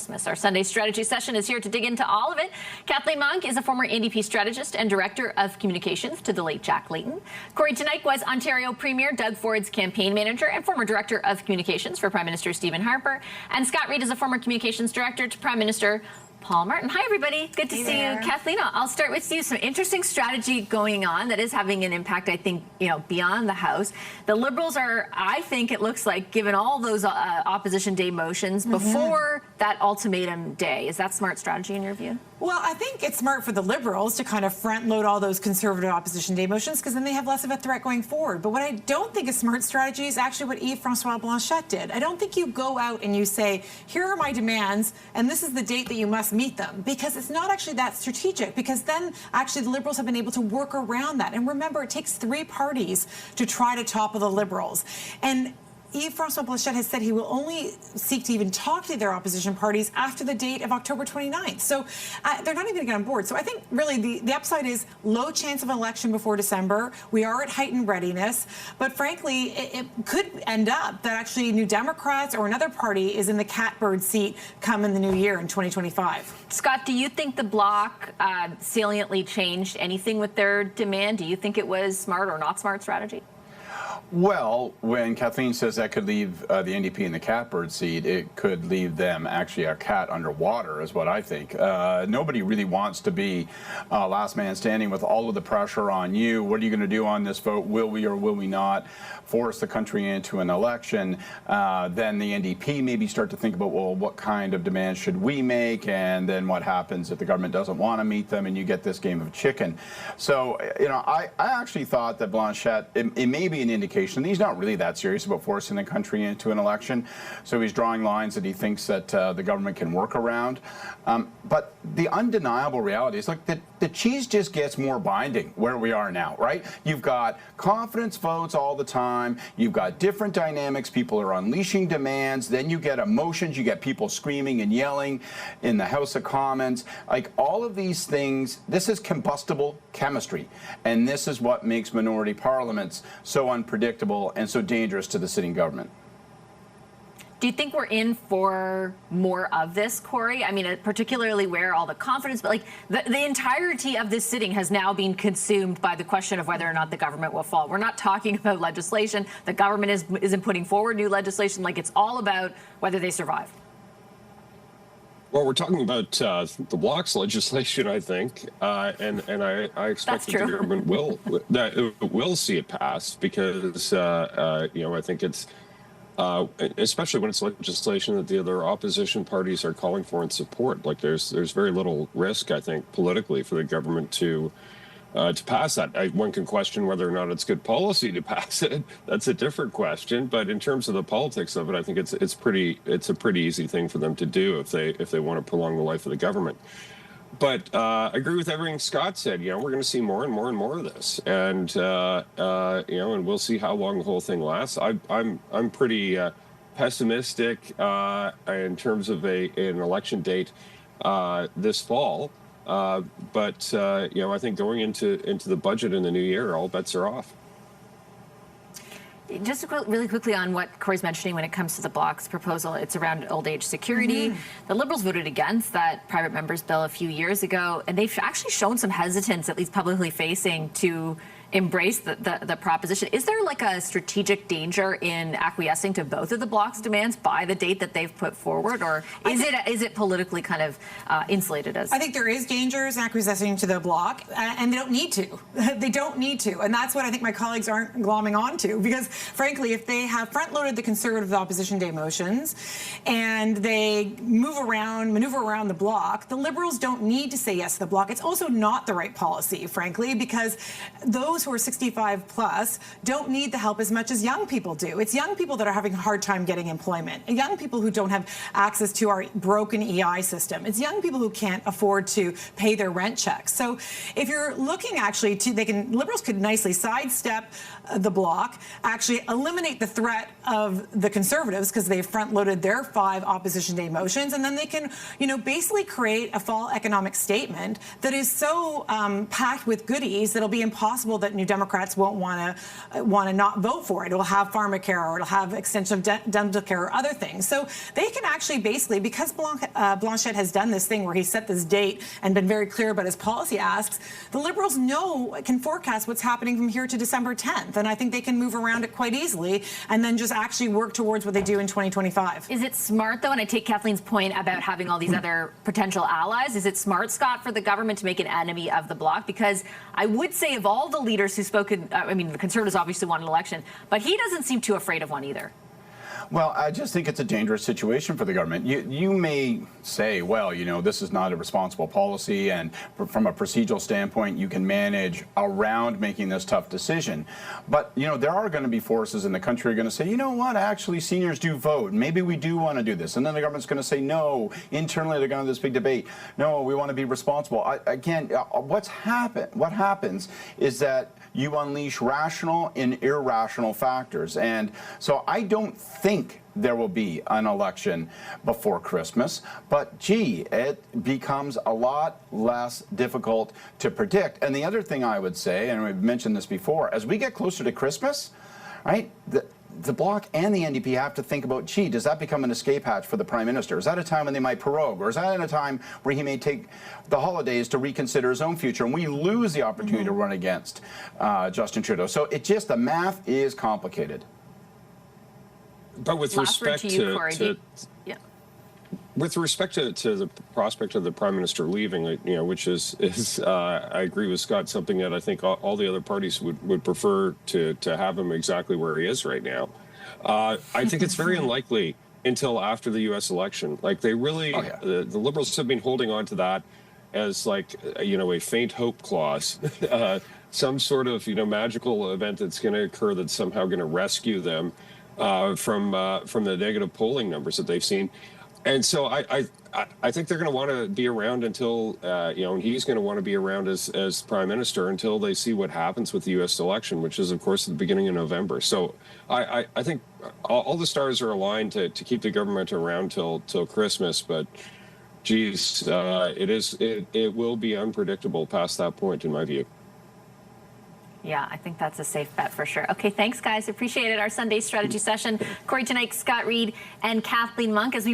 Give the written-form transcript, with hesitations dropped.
Christmas. Our Sunday strategy session is here to dig into all of it. Kathleen Monk is a former NDP strategist and director of communications to the late Jack Layton. Corey Teneycke was Ontario Premier Doug Ford's campaign manager and former director of communications for Prime Minister Stephen Harper. And Scott Reid is a former communications director to Prime Minister Paul Martin. Hi, everybody. Good to see you. Kathleen, I'll start with you. Some interesting strategy going on that is having an impact, I think, beyond the House. The Liberals are, I think it looks like, given all those opposition day motions before that ultimatum day. Is that smart strategy in your view? Well, I think it's smart for the Liberals to kind of front load all those conservative opposition day motions because then they have less of a threat going forward. But what I don't think is smart strategy is actually what Yves-François Blanchet did. I don't think you go out and you say, here are my demands, and this is the date that you must meet them, because it's not actually that strategic, because then actually the Liberals have been able to work around that. And remember, it takes 3 parties to try to topple the Liberals. And Yves-François Blanchet has said he will only seek to even talk to their opposition parties after the date of October 29th. So they're not even going to get on board. So I think really the upside is low chance of an election before December. We are at heightened readiness. But frankly, it could end up that actually New Democrats or another party is in the catbird seat come in the new year in 2025. Scott, do you think the Bloc saliently changed anything with their demand? Do you think it was smart or not smart strategy? Well, when Kathleen says that could leave the NDP in the catbird seat, it could leave them actually a cat underwater, is what I think. Nobody really wants to be last man standing with all of the pressure on you. What are you going to do on this vote? Will we or will we not force the country into an election? Then the NDP maybe start to think about, well, what kind of demands should we make? And then what happens if the government doesn't want to meet them and you get this game of chicken? So, I actually thought that Blanchet, it may be an indication he's not really that serious about forcing the country into an election. So he's drawing lines that he thinks that the government can work around. But the undeniable reality is, like, the cheese just gets more binding where we are now, right? You've got confidence votes all the time. You've got different dynamics. People are unleashing demands. Then you get emotions. You get people screaming and yelling in the House of Commons. Like, all of these things, this is combustible chemistry. And this is what makes minority parliaments so unpredictable and so dangerous to the sitting government. Do you think we're in for more of this, Corey? I mean, particularly where all the confidence, but like the entirety of this sitting has now been consumed by the question of whether or not the government will fall. We're not talking about legislation. The government isn't putting forward new legislation. Like, it's all about whether they survive. Well, we're talking about the Bloc's legislation, I think, and I expect that the government will see it pass because I think it's especially when it's legislation that the other opposition parties are calling for and support. Like, there's very little risk, I think, politically for the government to pass that. One can question whether or not it's good policy to pass it. That's a different question. But in terms of the politics of it, I think it's a pretty easy thing for them to do if they want to prolong the life of the government. But I agree with everything Scott said. We're going to see more and more and more of this, and and we'll see how long the whole thing lasts. I'm pretty pessimistic in terms of an election date this fall. But I think going into the budget in the new year, all bets are off. Just really quickly on what Corey's mentioning when it comes to the Bloc's proposal, it's around old age security. The Liberals voted against that private members bill a few years ago, and they've actually shown some hesitance, at least publicly facing, to embrace the proposition. Is there like a strategic danger in acquiescing to both of the Bloc's demands by the date that they've put forward, or is it politically kind of insulated as? I think there is dangers in acquiescing to the Bloc, and they don't need to. They don't need to, and that's what I think my colleagues aren't glomming onto, because frankly, if they have front-loaded the Conservative opposition day motions and they maneuver around the Bloc, the Liberals don't need to say yes to the Bloc. It's also not the right policy, frankly, because those who are 65 plus don't need the help as much as young people do. It's young people that are having a hard time getting employment, and young people who don't have access to our broken EI system. It's young people who can't afford to pay their rent checks. So if you're looking actually to, Liberals could nicely sidestep the Bloc, actually eliminate the threat of the Conservatives because they've front-loaded their 5 opposition day motions, and then they can, basically create a fall economic statement that is so packed with goodies that it'll be impossible that New Democrats won't want to not vote for it. It'll have pharmacare, or it'll have extension of dental care, or other things. So they can actually basically, because Blanchet has done this thing where he set this date and been very clear about his policy asks, the Liberals can forecast what's happening from here to December 10th. And I think they can move around it quite easily and then just actually work towards what they do in 2025. Is it smart, though, and I take Kathleen's point about having all these other potential allies, is it smart, Scott, for the government to make an enemy of the bloc? Because I would say of all the leaders who've spoken, I mean, the Conservatives obviously want an election, but he doesn't seem too afraid of one either. Well, I just think it's a dangerous situation for the government. You may say, well, you know, this is not a responsible policy, and from a procedural standpoint, you can manage around making this tough decision. But, you know, there are going to be forces in the country who are going to say, you know what, actually, seniors do vote. Maybe we do want to do this. And then the government's going to say, no. Internally, they're going to have this big debate. No, we want to be responsible. What happens is that you unleash rational and irrational factors. And so I don't think there will be an election before Christmas, but gee, it becomes a lot less difficult to predict. And the other thing I would say, and we've mentioned this before, as we get closer to Christmas, right, the Bloc and the NDP have to think about, gee, does that become an escape hatch for the Prime Minister? Is that a time when they might prorogue? Or is that in a time where he may take the holidays to reconsider his own future and we lose the opportunity to run against Justin Trudeau? So the math is complicated. But with respect to with respect to the prospect of the Prime Minister leaving, you know, which is I agree with Scott, something that I think all the other parties would prefer to have him exactly where he is right now. I think it's very unlikely until after the U.S. election. Like they really, the Liberals have been holding on to that as like, you know, a faint hope clause, some sort of, you know, magical event that's going to occur that's somehow going to rescue them from the negative polling numbers that they've seen. And so I think they're going to want to be around until, you know, and he's going to want to be around as Prime Minister until they see what happens with the U.S. election, which is, of course, at the beginning of November. So I think all the stars are aligned to keep the government around till Christmas. But, geez, it will be unpredictable past that point, in my view. Yeah, I think that's a safe bet for sure. Okay, thanks, guys. Appreciate it. Our Sunday strategy session. Corey Tenike, Scott Reed, and Kathleen Monk as we